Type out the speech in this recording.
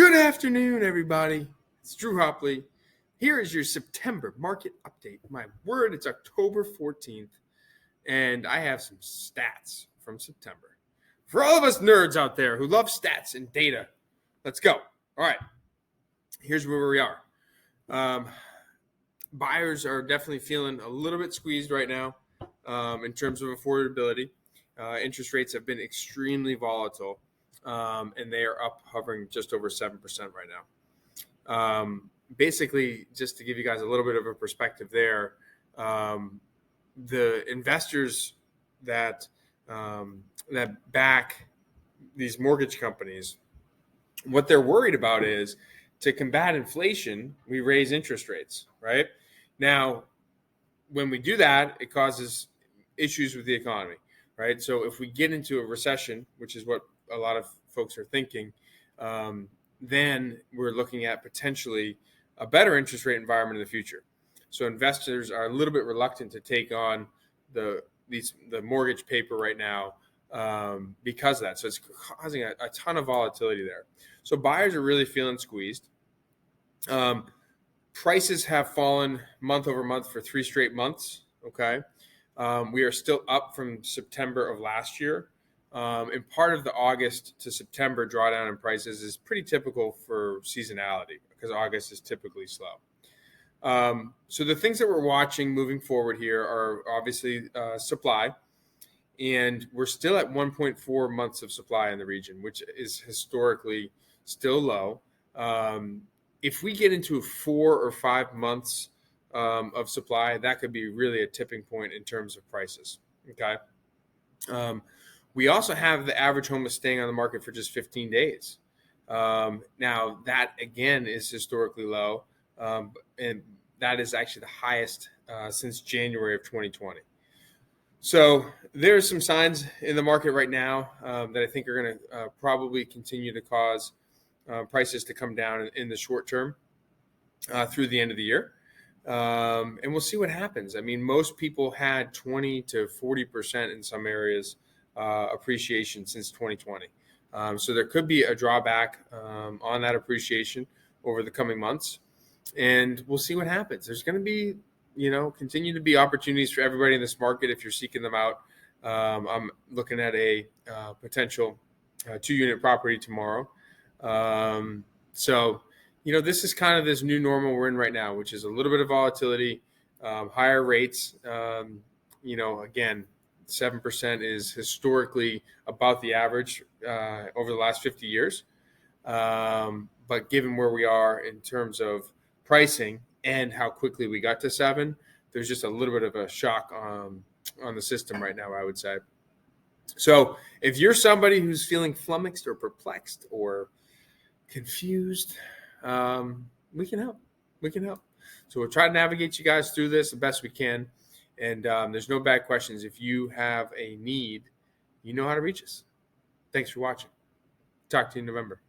Good afternoon, everybody. It's Drew Hopley. Here is your September market update. My word, it's October 14th, and I have some stats from September. For all of us nerds out there who love stats and data, let's go. All right, here's where we are. Buyers are definitely feeling a little bit squeezed right now in terms of affordability. Interest rates have been extremely volatile. And they are up, hovering just over 7% right now. Basically, just to give you guys a little bit of a perspective there, the investors that back these mortgage companies, what they're worried about is to combat inflation, we raise interest rates, right? Now, when we do that, it causes issues with the economy, right? So if we get into a recession, which is what a lot of folks are thinking, then we're looking at potentially a better interest rate environment in the future. So investors are a little bit reluctant to take on the mortgage paper right now because of that. So it's causing a ton of volatility there. So buyers are really feeling squeezed. Prices have fallen month over month for 3 straight months. Okay. We are still up from September of last year. And part of the August to September drawdown in prices is pretty typical for seasonality because August is typically slow. So the things that we're watching moving forward here are obviously supply. And we're still at 1.4 months of supply in the region, which is historically still low. If we get into 4 or 5 months of supply, that could be really a tipping point in terms of prices. Okay. We also have the average home is staying on the market for just 15 days. Now, that, again, is historically low, and that is actually the highest since January of 2020. So there are some signs in the market right now that I think are going to probably continue to cause prices to come down in the short term through the end of the year. And we'll see what happens. I mean, most people had 20 to 40% in some areas appreciation since 2020. So there could be a drawback on that appreciation over the coming months, and we'll see what happens. There's going to be, continue to be opportunities for everybody in this market if you're seeking them out. I'm looking at a potential 2-unit property tomorrow. So, this is kind of this new normal we're in right now, which is a little bit of volatility, higher rates. Again, 7% is historically about the average over the last 50 years. But given where we are in terms of pricing and how quickly we got to 7, there's just a little bit of a shock on the system right now, I would say. So if you're somebody who's feeling flummoxed or perplexed or confused, we can help. So we'll try to navigate you guys through this the best we can. And there's no bad questions. If you have a need, you know how to reach us. Thanks for watching. Talk to you in November.